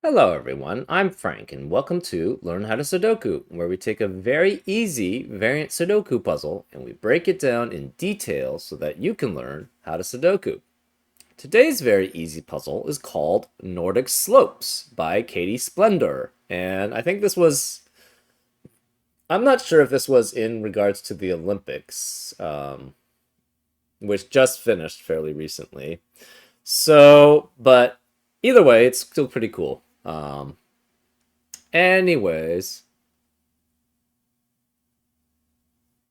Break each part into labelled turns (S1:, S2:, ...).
S1: Hello everyone, I'm Frank and welcome to Learn How to Sudoku, where we take a very easy variant Sudoku puzzle and we break it down in detail so that you can learn how to Sudoku. Today's very easy puzzle is called Nordic Slopes by Katie Splendor, and I think I'm not sure if this was in regards to the Olympics, which just finished fairly recently. But either way, it's still pretty cool. Anyways,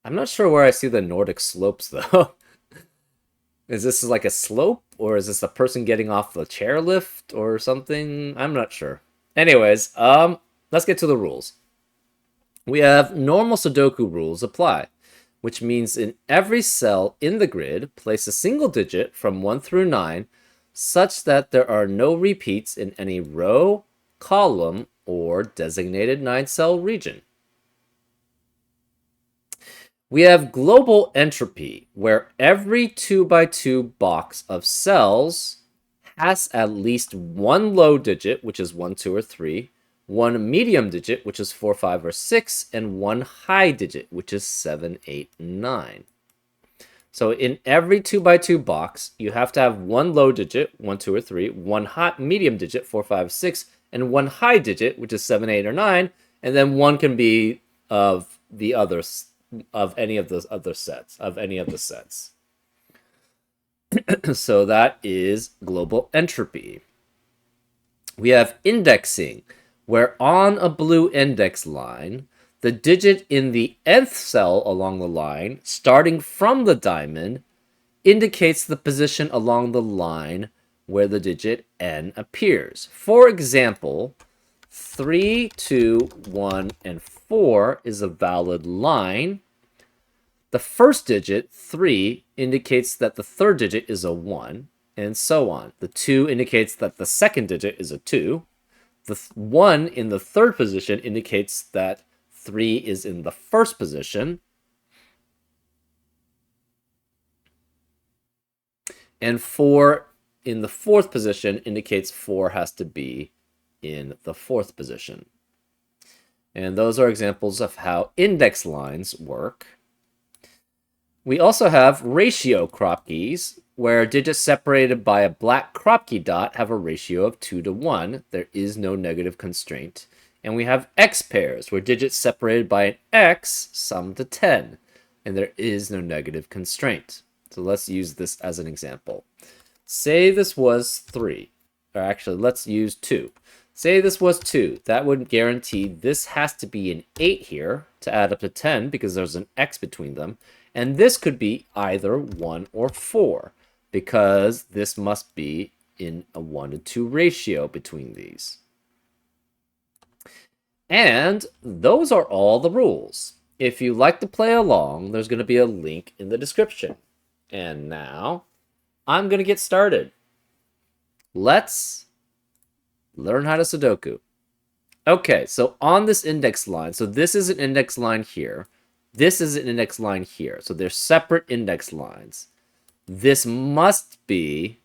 S1: I'm not sure where I see the Nordic slopes though. Is this like a slope or is this a person getting off the chairlift or something? I'm not sure. Anyways, let's get to the rules. We have normal Sudoku rules apply, which means in every cell in the grid, place a single digit from 1 through 9 such that there are no repeats in any row, column, or designated 9-cell region. We have global entropy, where every 2 by 2 box of cells has at least one low digit, which is 1, 2, or 3, one medium digit, which is 4, 5, or 6, and one high digit, which is 7, 8, 9. So in every 2 by 2 box, you have to have one low digit, 1, 2, or 3, one hot medium digit, 4, 5, 6, and one high digit, which is 7, 8, or 9, and then one can be of the others of any of those other sets, of any of the sets. So that is global entropy. We have indexing, where on a blue index line, the digit in the nth cell along the line, starting from the diamond, indicates the position along the line where the digit n appears. For example, 3, 2, 1, and 4 is a valid line. The first digit, 3, indicates that the third digit is a 1, and so on. The 2 indicates that the second digit is a 2. The 1 in the third position indicates that 3 is in the first position. And 4 in the fourth position indicates 4 has to be in the fourth position. And those are examples of how index lines work. We also have ratio crop keys, where digits separated by a black crop key dot have a ratio of 2 to 1. There is no negative constraint. And we have X pairs, where digits separated by an X sum to 10. And there is no negative constraint. So let's use this as an example. Say this was 3. Or actually, let's use 2. Say this was 2. That would guarantee this has to be an 8 here to add up to 10 because there's an X between them. And this could be either 1 or 4 because this must be in a 1 to 2 ratio between these. And those are all the rules. If you like to play along, there's going to be a link in the description. And now, I'm going to get started. Let's learn how to Sudoku. Okay, so on this index line, so this is an index line here. This is an index line here. So they're separate index lines. This must be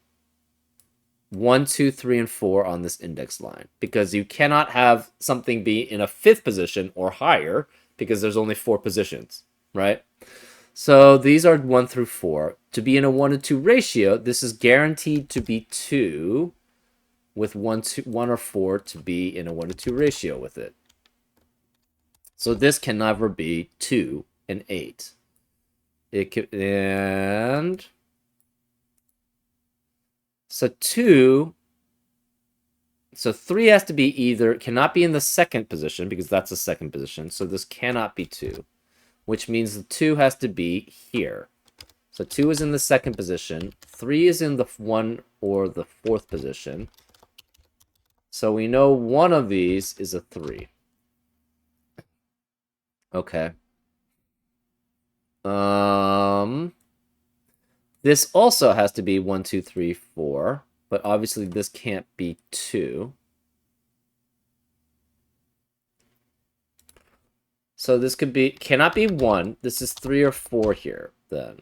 S1: 1, 2, 3, and 4 on this index line because you cannot have something be in a 5th position or higher because there's only 4 positions, right? So these are 1 through 4. To be in a 1 to 2 ratio, this is guaranteed to be 2 with 1 or 4 to be in a 1 to 2 ratio with it. So this can never be 2 and 8. It could, and so 2, so 3 has to be either, cannot be in the 2nd position because that's the 2nd position. So this cannot be 2, which means the 2 has to be here. So 2 is in the 2nd position. 3 is in the 1 or the 4th position. So we know one of these is a 3. Okay. This also has to be 1, 2, 3, 4, but obviously this can't be 2. So this cannot be 1. This is 3 or 4 here, then.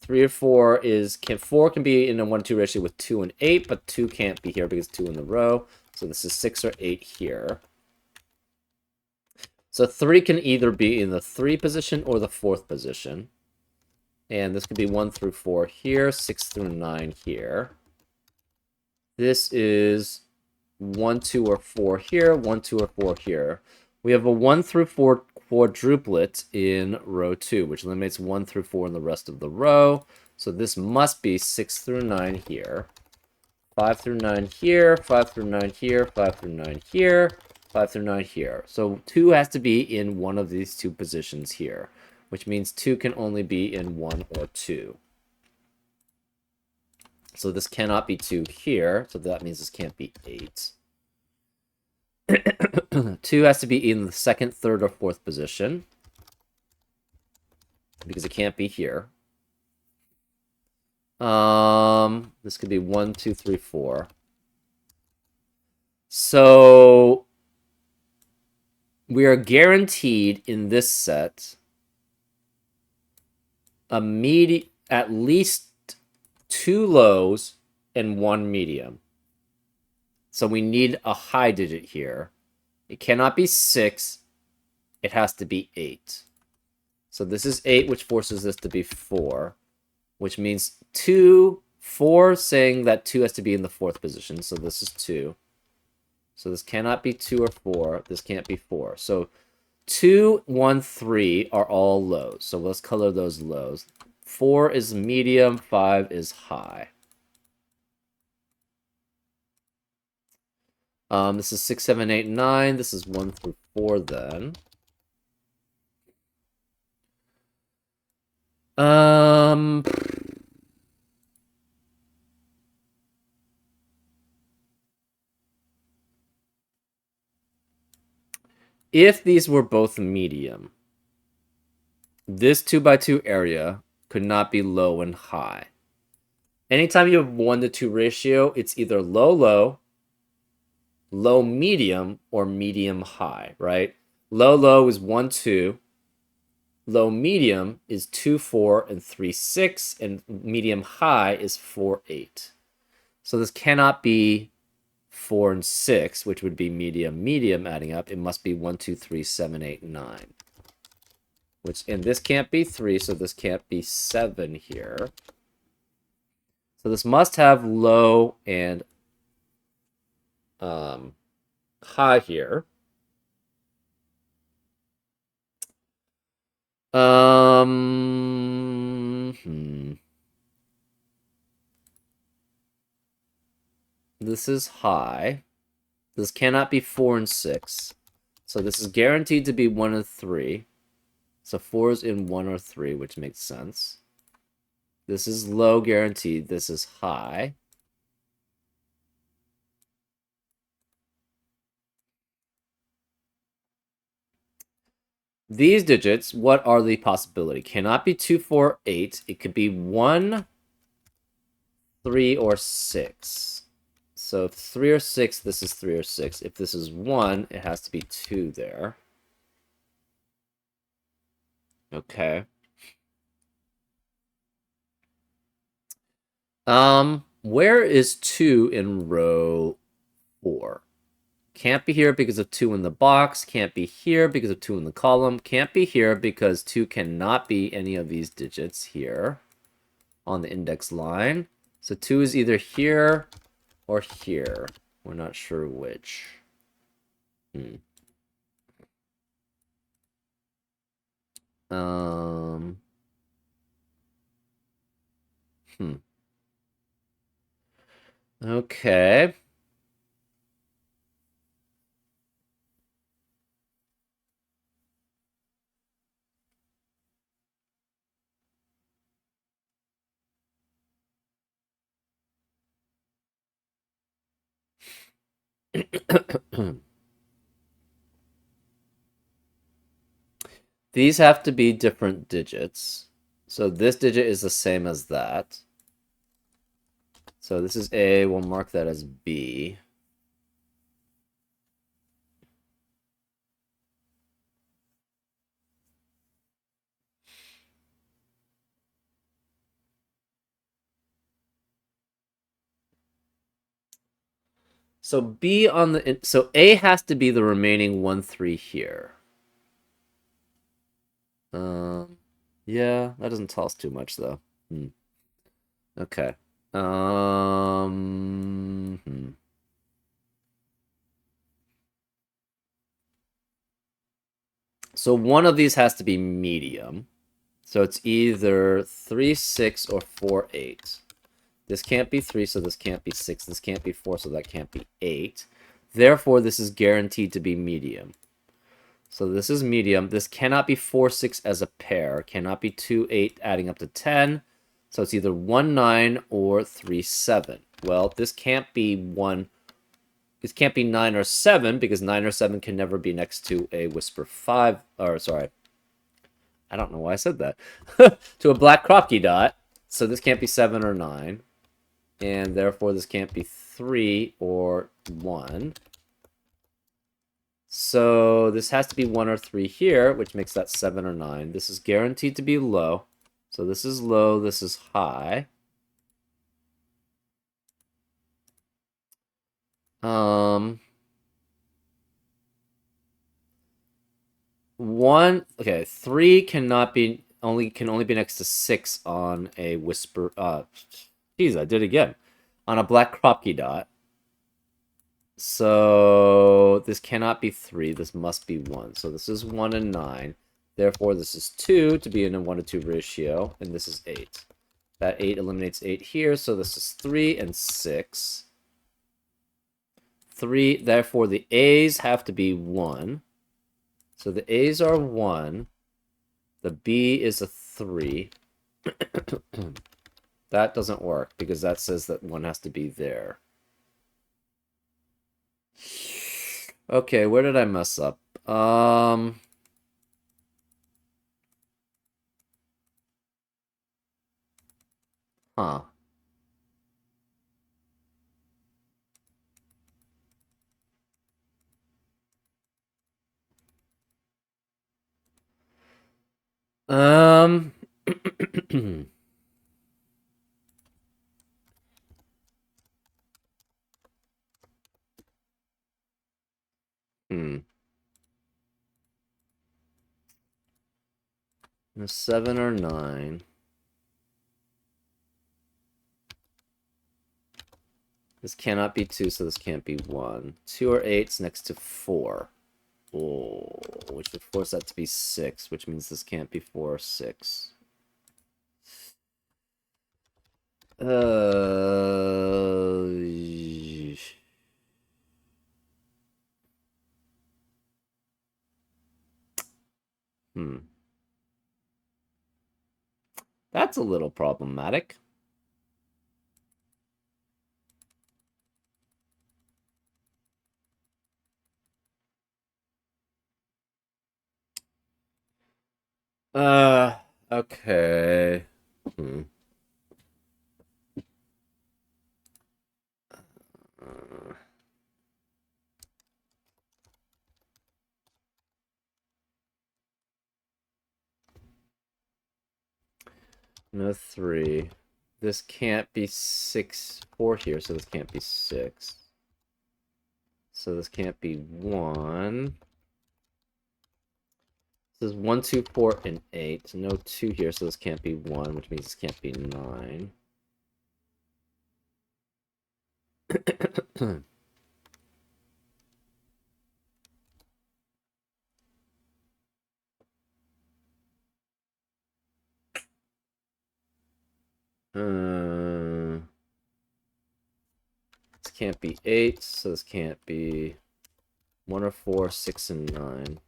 S1: 3 or 4 is, 4 can be in a 1 to 2 ratio with 2 and 8, but 2 can't be here because 2 in the row. So this is 6 or 8 here. So 3 can either be in the 3 position or the 4th position. And this could be 1 through 4 here, 6 through 9 here. This is 1, 2, or 4 here, 1, 2, or 4 here. We have a 1 through 4 quadruplet in row 2, which eliminates 1 through 4 in the rest of the row. So this must be 6 through 9 here, 5 through 9 here, 5 through 9 here, 5 through 9 here, 5 through 9 here. So 2 has to be in one of these 2 positions here, which means 2 can only be in 1 or 2. So this cannot be 2 here, so that means this can't be 8. 2 has to be in the 2nd, 3rd, or 4th position, because it can't be here. This could be 1, 2, 3, 4. So we are guaranteed in this set at least 2 lows and 1 medium. So we need a high digit here. It cannot be 6. It has to be 8. So this is 8, which forces this to be 4, which means 4 saying that 2 has to be in the 4th position. So this is 2. So this cannot be 2 or 4. This can't be 4. So 2, 1, 3 are all lows. So let's color those lows. 4 is medium, 5 is high. This is 6, 7, 8, 9. This is 1 through 4 then. If these were both medium, this 2x2 area could not be low and high. Anytime you have 1 to 2 ratio, it's either low, low, low, medium, or medium, high, right? Low, low is 1, 2. Low, medium is 2, 4, and 3, 6. And medium, high is 4, 8. So this cannot be 4 and 6, which would be medium, medium adding up. It must be 1, 2, 3, 7, 8, 9. And this can't be 3, so this can't be 7 here. So this must have low and high here. This is high. This cannot be 4 and 6. So this is guaranteed to be 1 and 3. So 4 is in 1 or 3, which makes sense. This is low guaranteed. This is high. These digits, what are the possibility? Cannot be 2, 4, 8. It could be 1, 3, or 6. So if 3 or 6, this is 3 or 6. If this is 1, it has to be 2 there. Okay. Where is 2 in row 4? Can't be here because of 2 in the box. Can't be here because of 2 in the column. Can't be here because 2 cannot be any of these digits here on the index line. So 2 is either here or here. We're not sure which. Okay. These have to be different digits. So this digit is the same as that. So this is A. We'll mark that as B. So B on the so A has to be the remaining 1 3 here. Yeah, that doesn't tell us too much though. Okay. Hmm. So one of these has to be medium. So it's either 3 6 or 4 8. This can't be 3, so this can't be 6. This can't be 4, so that can't be 8. Therefore, this is guaranteed to be medium. So this is medium. This cannot be 4 6 as a pair. Cannot be 2 8 adding up to 10. So it's either 1 9 or 3 7. Well, this can't be 1. This can't be 9 or 7 because 9 or 7 can never be next to a whisper 5. Or, sorry. I don't know why I said that. To a black Kropke dot. So this can't be 7 or 9. And therefore this can't be 3 or 1. So this has to be 1 or 3 here, which makes that 7 or 9. This is guaranteed to be low. So this is low, this is high. Okay, 3 cannot be can only be next to 6 on a whisper geez, I did it again. On a black Kropke dot. So this cannot be 3. This must be 1. So this is 1 and 9. Therefore, this is 2 to be in a 1 to 2 ratio. And this is 8. That 8 eliminates 8 here. So this is 3 and 6. 3. Therefore, the A's have to be 1. So the A's are 1. The B is a 3. That doesn't work because that says that 1 has to be there. Okay, where did I mess up? Huh. Hmm. A 7 or 9. This cannot be 2, so this can't be 1. 2 or 8's next to 4. Oh, which would force that to be 6, which means this can't be 4 or 6. Hmm. That's a little problematic. Okay. Hmm. Uh, no 3. This can't be 6, 4 here, so this can't be 6. So this can't be 1. This is 1, 2, 4, and 8. No 2 here, so this can't be 1, which means this can't be 9. This can't be 8, so this can't be 1 or 4, 6, and 9.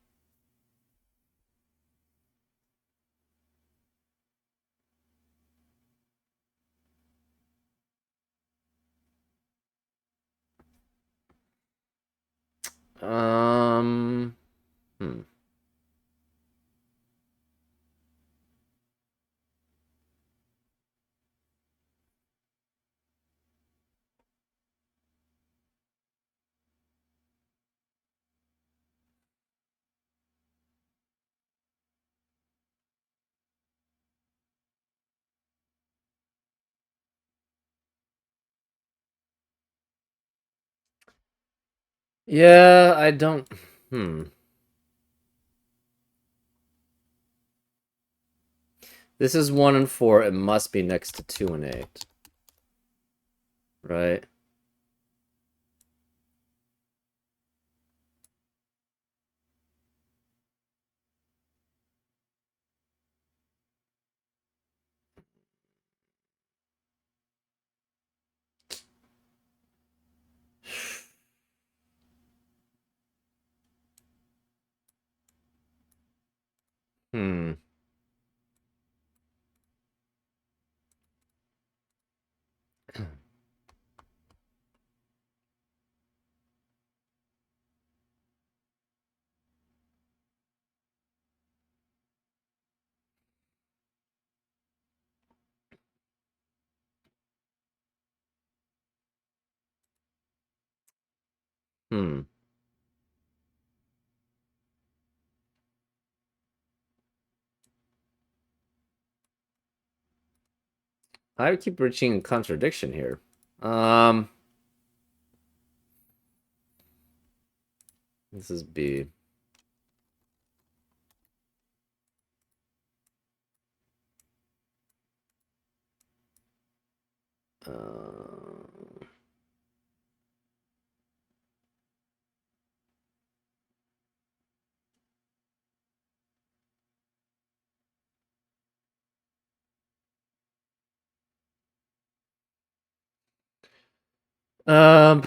S1: Hmm. Yeah, I don't... This is 1 and 4. It must be next to 2 and 8. Right? Hmm. Hmm. I keep reaching a contradiction here. Um, this is B. Uh, um,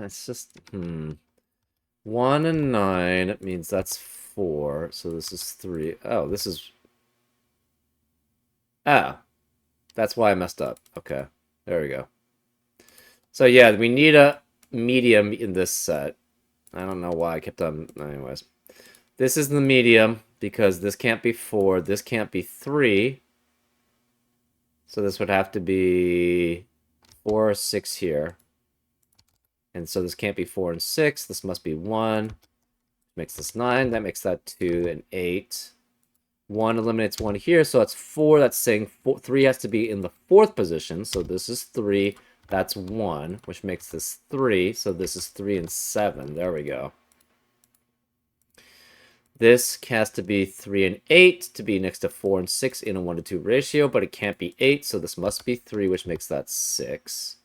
S1: it's just 1 and 9. It means that's 4. So this is 3. Oh, this is that's why I messed up. Okay, there we go. So yeah, we need a medium in this set. I don't know why I kept on. Anyways, this is the medium because this can't be 4. This can't be 3. So this would have to be 4 or 6 here. And so this can't be 4 and 6. This must be 1. Makes this 9. That makes that 2 and 8. 1 eliminates 1 here, so that's 4. That's saying 3 has to be in the 4th position. So this is 3. That's 1, which makes this 3. So this is 3 and 7. There we go. This has to be 3 and 8 to be next to 4 and 6 in a 1 to 2 ratio, but it can't be 8, so this must be 3, which makes that 6.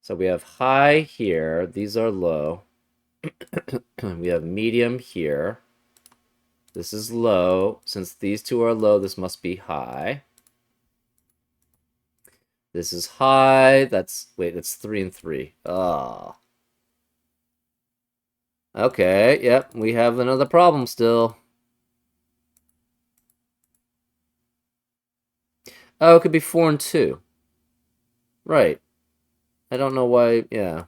S1: So we have high here. These are low. We have medium here. This is low. Since these two are low, this must be high. This is high. Wait, that's 3 and 3. Ah. Okay, yep, we have another problem still. Oh, it could be 4 and 2. Right. I don't know why, yeah.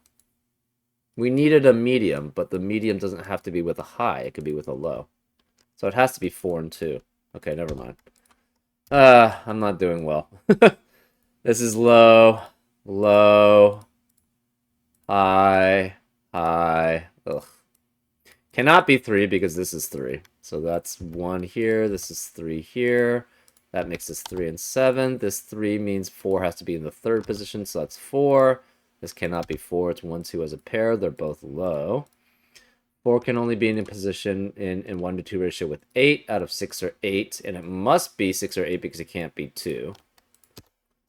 S1: We needed a medium, but the medium doesn't have to be with a high. It could be with a low. So it has to be 4 and 2. Okay, never mind. I'm not doing well. This is low, low, high, high. Ugh. Cannot be 3 because this is 3. So that's 1 here. This is 3 here. That makes this 3 and 7. This 3 means 4 has to be in the 3rd position, so that's 4. This cannot be 4. It's 1, 2 as a pair. They're both low. 4 can only be in a position in 1 to 2 ratio with 8 out of 6 or 8. And it must be 6 or 8 because it can't be 2.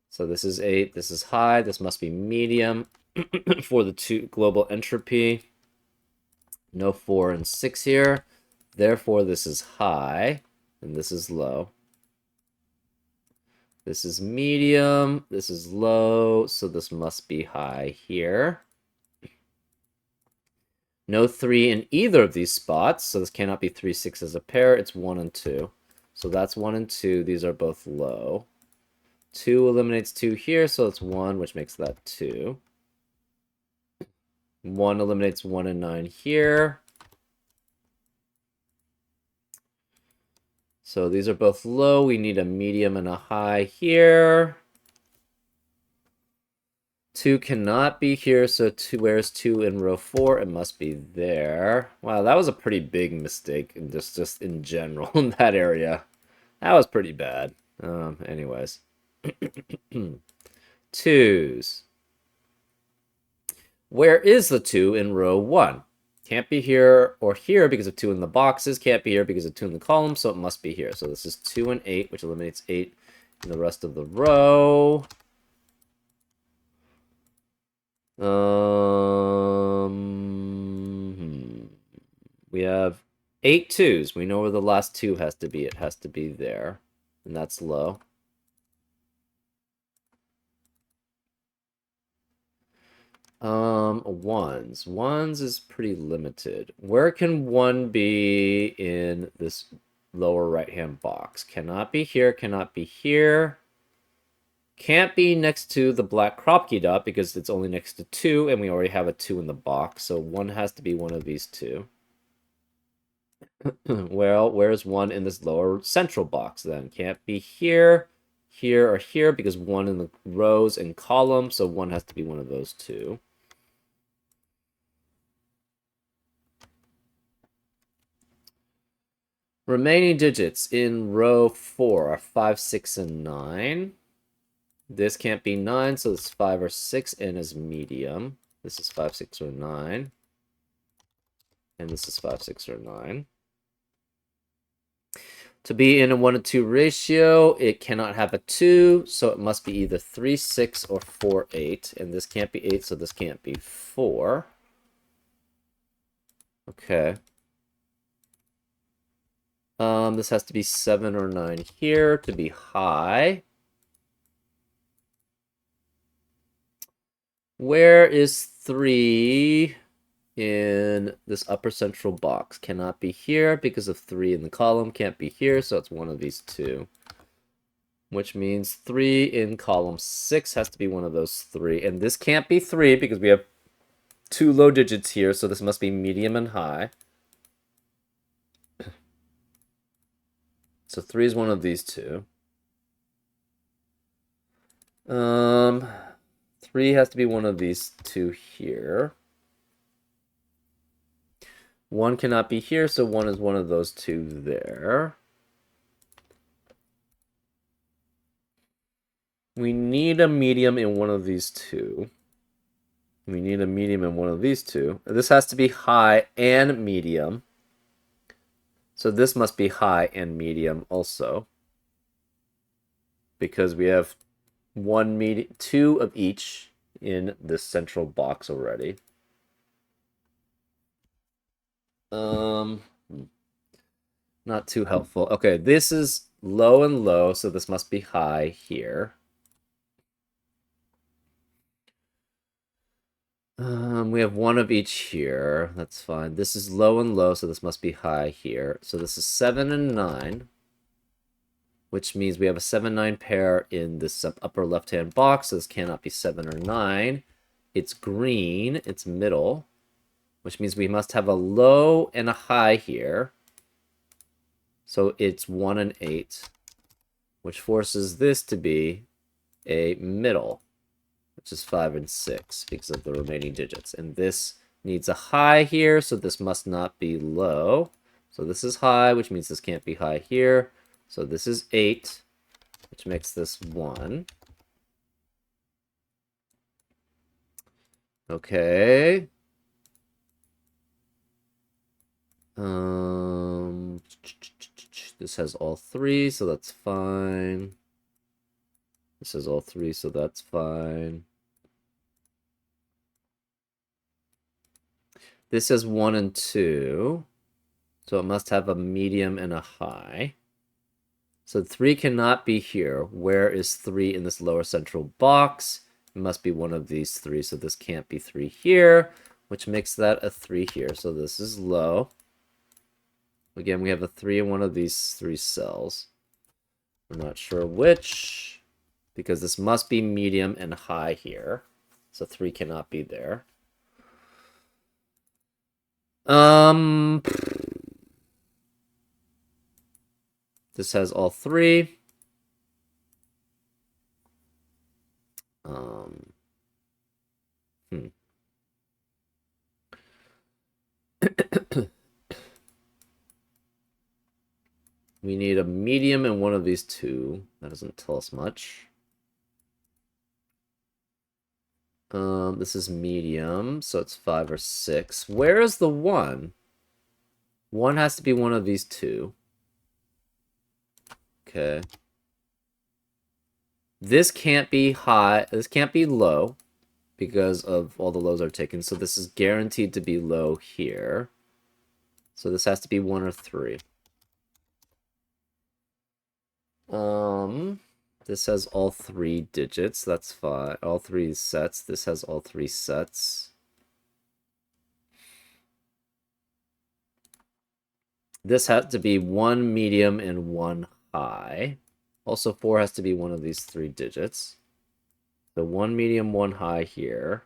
S1: So this is 8. This is high. This must be medium for the global entropy. No 4 and 6 here. Therefore, this is high, and this is low. This is medium, this is low, so this must be high here. No 3 in either of these spots, so this cannot be 3, 6 as a pair. It's 1 and 2. So that's 1 and 2. These are both low. 2 eliminates 2 here, so it's 1, which makes that 2. 1 eliminates 1 and 9 here. So these are both low. We need a medium and a high here. 2 cannot be here, so 2, where's 2 in row 4? It must be there. Wow, that was a pretty big mistake, just in general in that area. That was pretty bad. Anyways. 2s. Where is the 2 in row 1? Can't be here or here because of 2 in the boxes. Can't be here because of 2 in the column, so it must be here. So this is 2 and 8, which eliminates 8 in the rest of the row. We have 8 2s. We know where the last 2 has to be. It has to be there, and that's low. Ones. Ones is pretty limited. Where can 1 be in this lower right-hand box? Cannot be here, cannot be here. Can't be next to the black crop key dot because it's only next to 2, and we already have a 2 in the box, so 1 has to be one of these 2. Well, where's 1 in this lower central box then? Can't be here, here, or here because 1 in the rows and columns, so 1 has to be one of those 2. Remaining digits in row 4 are 5, 6, and 9. This can't be 9, so it's 5 or 6, and is medium. This is 5, 6, or 9. And this is 5, 6, or 9. To be in a 1 to 2 ratio, it cannot have a 2, so it must be either 3, 6, or 4, 8. And this can't be 8, so this can't be 4. Okay. This has to be 7 or 9 here to be high. Where is 3 in this upper central box? Cannot be here because of 3 in the column. Can't be here, so it's one of these 2. Which means 3 in column 6 has to be one of those 3. And this can't be 3 because we have 2 low digits here, so this must be medium and high. So 3 is one of these 2. 3 has to be one of these 2 here. 1 cannot be here, so 1 is one of those 2 there. We need a medium in one of these 2. We need a medium in one of these 2. This has to be high and medium. So this must be high and medium also. Because we have 2 of each in this central box already. Not too helpful. Okay, this is low and low, so this must be high here. We have 1 of each here. That's fine. This is low and low, so this must be high here. So this is 7 and 9, which means we have a 7-9 pair in this upper left-hand box, so this cannot be 7 or 9. It's green. It's middle, which means we must have a low and a high here. So it's 1 and 8, which forces this to be a middle, which is 5 and 6 because of the remaining digits. And this needs a high here, so this must not be low. So this is high, which means this can't be high here. So this is 8, which makes this 1. Okay. This has all 3, so that's fine. This has all 3, so that's fine. This has 1 and 2, so it must have a medium and a high. So 3 cannot be here. Where is 3 in this lower central box? It must be one of these 3, so this can't be 3 here, which makes that a 3 here. So this is low. Again, we have a 3 in one of these 3 cells. I'm not sure which, because this must be medium and high here. So 3 cannot be there. Um, this has all three. Um, hmm. We need a medium in one of these two. That doesn't tell us much. This is medium, so it's 5 or 6. Where is the 1? 1 has to be one of these two. Okay. This can't be high. This can't be low because of all the lows are taken. So this is guaranteed to be low here. So this has to be 1 or 3. This has all 3 digits. That's fine. All 3 sets. This has all 3 sets. This has to be 1 medium and 1 high. Also, 4 has to be one of these 3 digits. So 1 medium, 1 high here.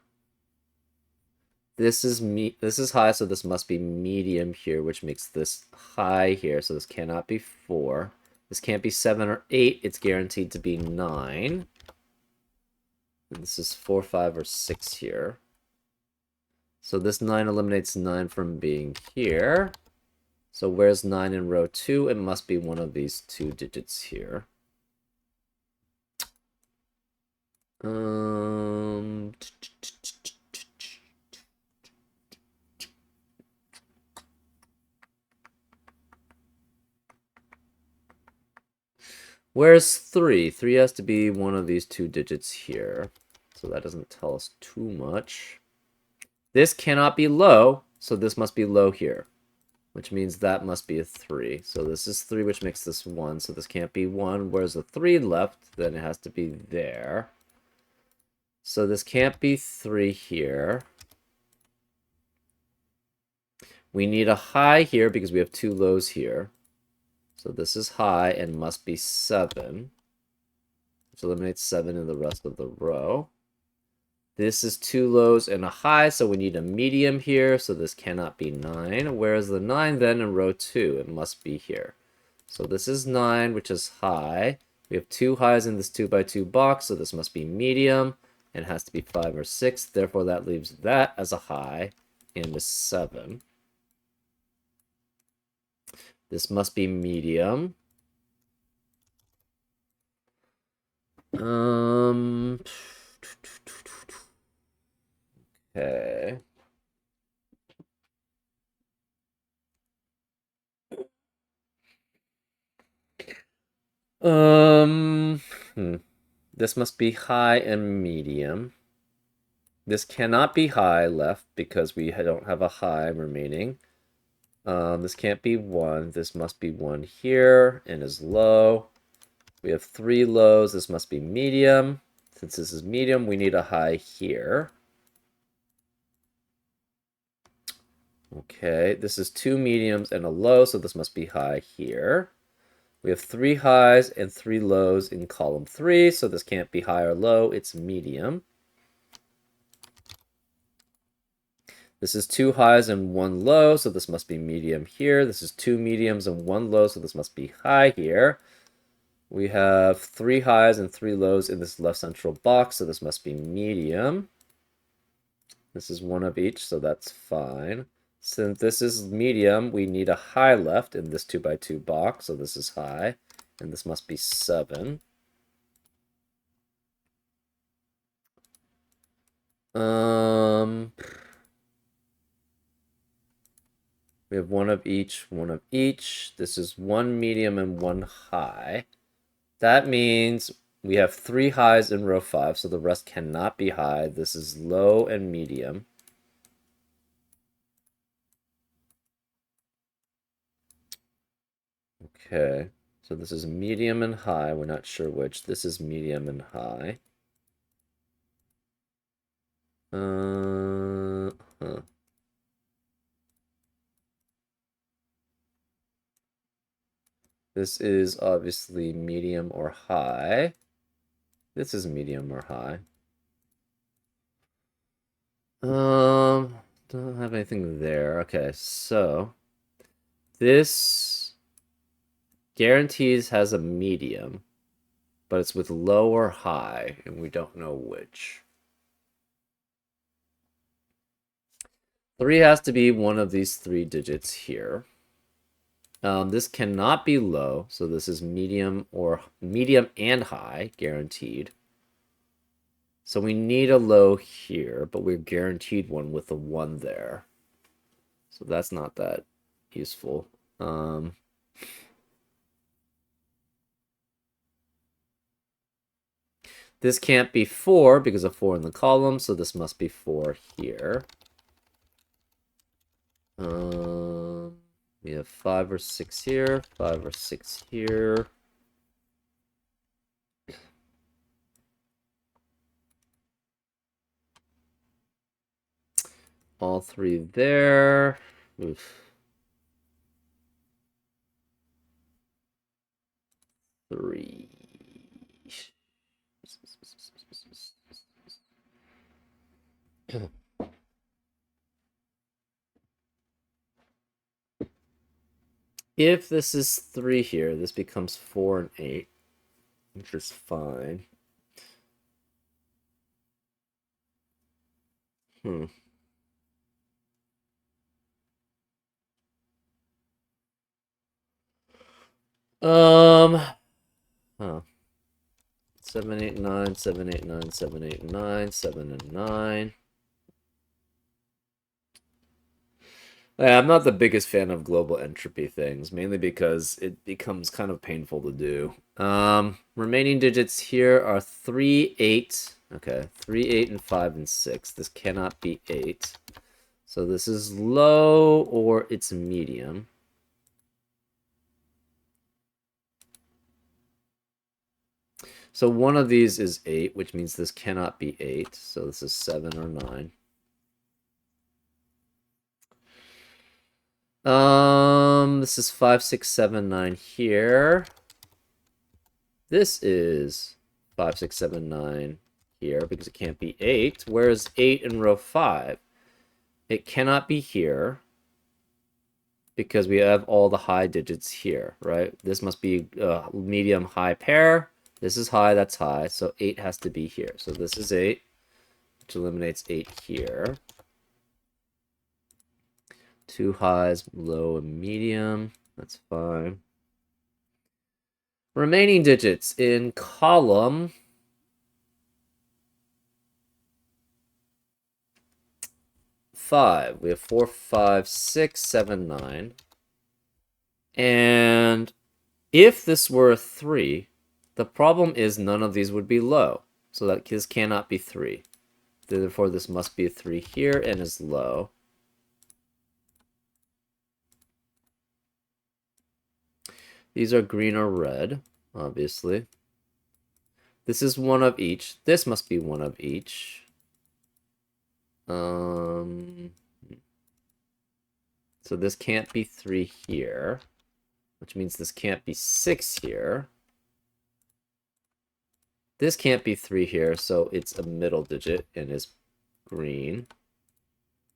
S1: This is high, so this must be medium here, which makes this high here. So this cannot be 4. This can't be 7 or 8. It's guaranteed to be 9. And this is 4, 5, or 6 here. So this 9 eliminates 9 from being here. So where's 9 in row 2? It must be one of these 2 digits here. Where's 3? 3 has to be one of these 2 digits here. So that doesn't tell us too much. This cannot be low, so this must be low here, which means that must be a 3. So this is 3, which makes this 1, so this can't be 1. Where's the 3 left? Then it has to be there. So this can't be 3 here. We need a high here because we have 2 lows here. So this is high and must be 7, which eliminates 7 in the rest of the row. This is 2 lows and a high, so we need a medium here, so this cannot be 9. Whereas the 9 then in row 2, it must be here. So this is 9, which is high. We have 2 highs in this 2 by 2 box, so this must be medium, and it has to be 5 or 6. Therefore, that leaves that as a high, and a 7. This must be medium. Okay. This must be high and medium. This cannot be high left because we don't have a high remaining. This can't be 1. This must be 1 here and is low. We have 3 lows. This must be medium. Since this is medium, we need a high here. Okay, this is 2 mediums and a low, so this must be high here. We have 3 highs and 3 lows in column 3, so this can't be high or low. It's medium. This is 2 highs and 1 low, so this must be medium here. This is 2 mediums and 1 low, so this must be high here. We have 3 highs and 3 lows in this left central box, so this must be medium. This is 1 of each, so that's fine. Since this is medium, we need a high left in this 2 by 2 box, so this is high, and this must be 7. We have 1 of each, 1 of each. This is 1 medium and 1 high. That means we have 3 highs in row 5, so the rest cannot be high. This is low and medium. Okay, so this is medium and high. We're not sure which. This is medium and high. Huh. This is obviously medium or high. This is medium or high. Don't have anything there. Okay, so this guarantees has a medium, but it's with low or high, and we don't know which. 3 has to be one of these 3 digits here. This cannot be low, so this is medium or medium and high, guaranteed. So we need a low here, but we're guaranteed one with a 1 there. So that's not that useful. This can't be 4 because of 4 in the column, so this must be 4 here. We have 5 or 6 here, 5 or 6 here. All 3 there. Oof. 3. If this is 3 here, this becomes 4 and 8, which is fine. Huh. 7, 8, 9, 7, 8, 9, 7, 8, 9, 7 and 9. Yeah, I'm not the biggest fan of global entropy things, mainly because it becomes kind of painful to do. Remaining digits here are 3, 8. Okay, 3, 8, and 5 and 6. This cannot be 8. So this is low or it's medium. So one of these is 8, which means this cannot be 8. So this is 7 or 9. This is 5, 6, 7, 9 here. This is 5, 6, 7, 9 here because it can't be 8. Whereas 8 in row 5, it cannot be here because we have all the high digits here, right? This must be a medium high pair. This is high, that's high. So 8 has to be here. So this is 8, which eliminates 8 here. 2 highs, low and medium. That's fine. Remaining digits in column 5. We have 4, 5, 6, 7, 9. And if this were a 3, the problem is none of these would be low. So that this cannot be 3. Therefore, this must be a 3 here and is low. These are green or red, obviously. This is one of each. This must be one of each. So this can't be 3 here, which means this can't be 6 here. This can't be 3 here, so it's a middle digit and is green.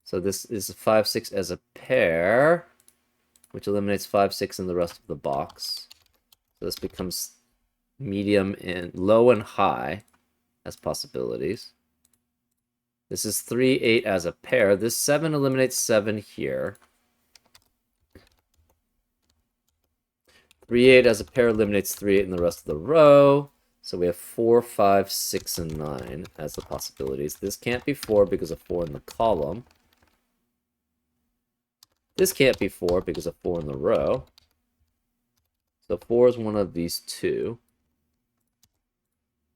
S1: So this is 5, 6 as a pair, which eliminates 5, 6 in the rest of the box. So this becomes medium and low and high as possibilities. This is 3, 8 as a pair. This 7 eliminates 7 here. 3, 8 as a pair eliminates 3, 8 in the rest of the row. So we have 4, 5, 6, and 9 as the possibilities. This can't be 4 because of 4 in the column. This can't be 4 because of 4 in the row. So 4 is one of these two.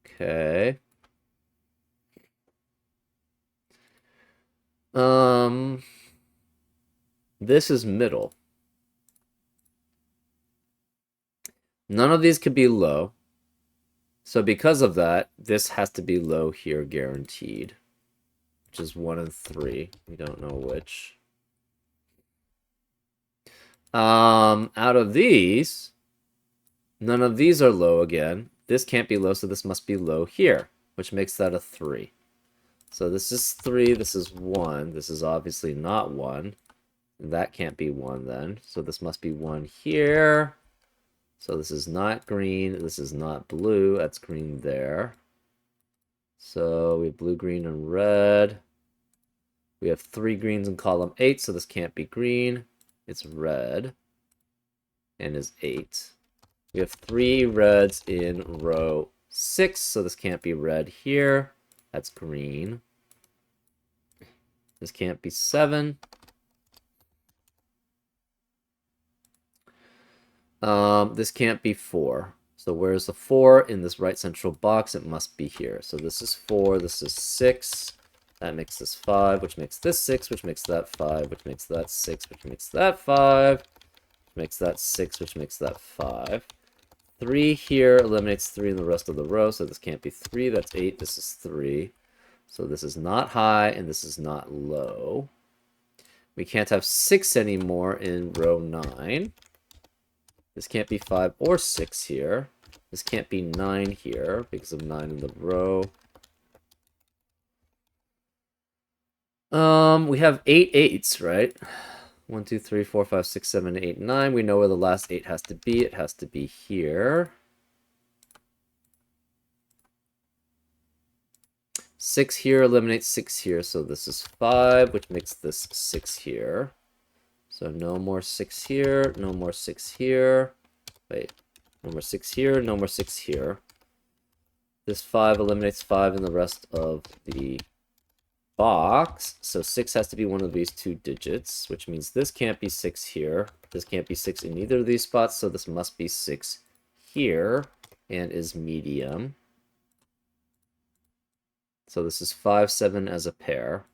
S1: Okay. This is middle. None of these could be low. So because of that, this has to be low here, guaranteed. Which is 1 and 3. We don't know which. Out of these, none of these are low again. This can't be low, so this must be low here, which makes that a 3. So this is 3, this is 1. This is obviously not 1. That can't be 1 then. So this must be 1 here. So this is not green. This is not blue. That's green there. So we have blue, green, and red. We have 3 greens in column 8, so this can't be green. It's red and is 8. We have 3 reds in row 6, so this can't be red here. That's green. This can't be 7. This can't be 4. So where's the 4 in this right central box? It must be here. So this is 4, this is 6. That makes this 5, which makes this 6, which makes that 5, which makes that 6, which makes that 5, which makes that 6, which makes that 5. 3 here eliminates 3 in the rest of the row, so this can't be 3. That's 8. This is 3. So this is not high, and this is not low. We can't have 6 anymore in row 9. This can't be 5 or 6 here. This can't be 9 here because of 9 in the row. We have 8 8s, right? 1, 2, 3, 4, 5, 6, 7, 8, 9. We know where the last 8 has to be. It has to be here. 6 here eliminates 6 here, so this is 5, which makes this 6 here. So no more 6 here, no more 6 here. Wait, no more 6 here, no more 6 here. This 5 eliminates 5 in the rest of the box. So 6 has to be one of these 2 digits, which means this can't be 6 here. This can't be 6 in either of these spots, so this must be 6 here and is medium. So this is 5, 7 as a pair.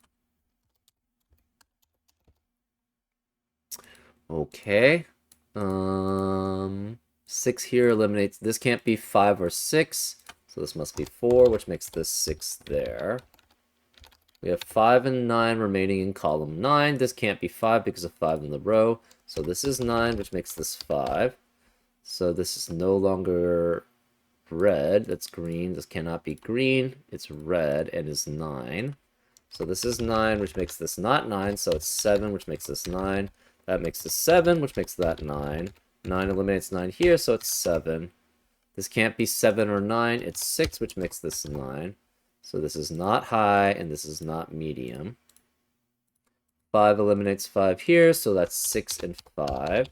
S1: Okay. 6 here eliminates, this can't be 5 or 6, so this must be 4, which makes this 6 there. We have 5 and 9 remaining in column 9. This can't be 5 because of 5 in the row, so this is 9, which makes this 5. So this is no longer red, that's green. This cannot be green, it's red and is 9. So this is 9, which makes this not 9, so it's 7, which makes this 9. That makes this 7, which makes that 9. 9 eliminates 9 here, so it's 7. This can't be 7 or 9, it's 6, which makes this 9. So this is not high, and this is not medium. 5 eliminates 5 here, so that's 6 and 5.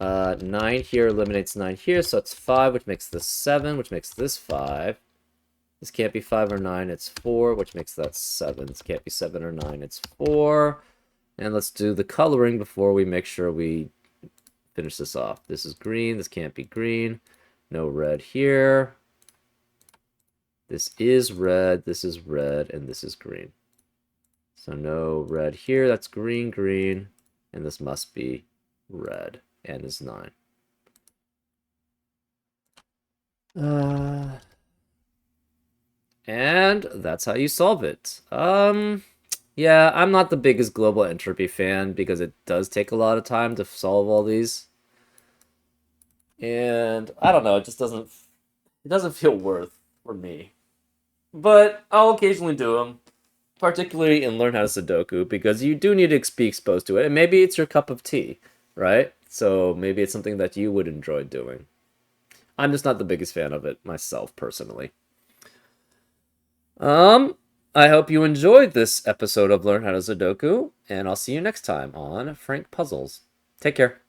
S1: 9 here eliminates 9 here, so it's 5, which makes this 7, which makes this 5. This can't be 5 or 9, it's 4, which makes that 7. This can't be 7 or 9, it's 4. And let's do the coloring before we make sure we finish this off. This is green, this can't be green. No red here. This is red, and this is green. So no red here, that's green, green, and this must be red, and is 9. And that's how you solve it. Yeah, I'm not the biggest global entropy fan because it does take a lot of time to solve all these. And I don't know, it doesn't feel worth for me. But I'll occasionally do them, particularly in Learn How to Sudoku, because you do need to be exposed to it. And maybe it's your cup of tea, right? So maybe it's something that you would enjoy doing. I'm just not the biggest fan of it myself, personally. I hope you enjoyed this episode of Learn How to Sudoku, and I'll see you next time on Frank Puzzles. Take care.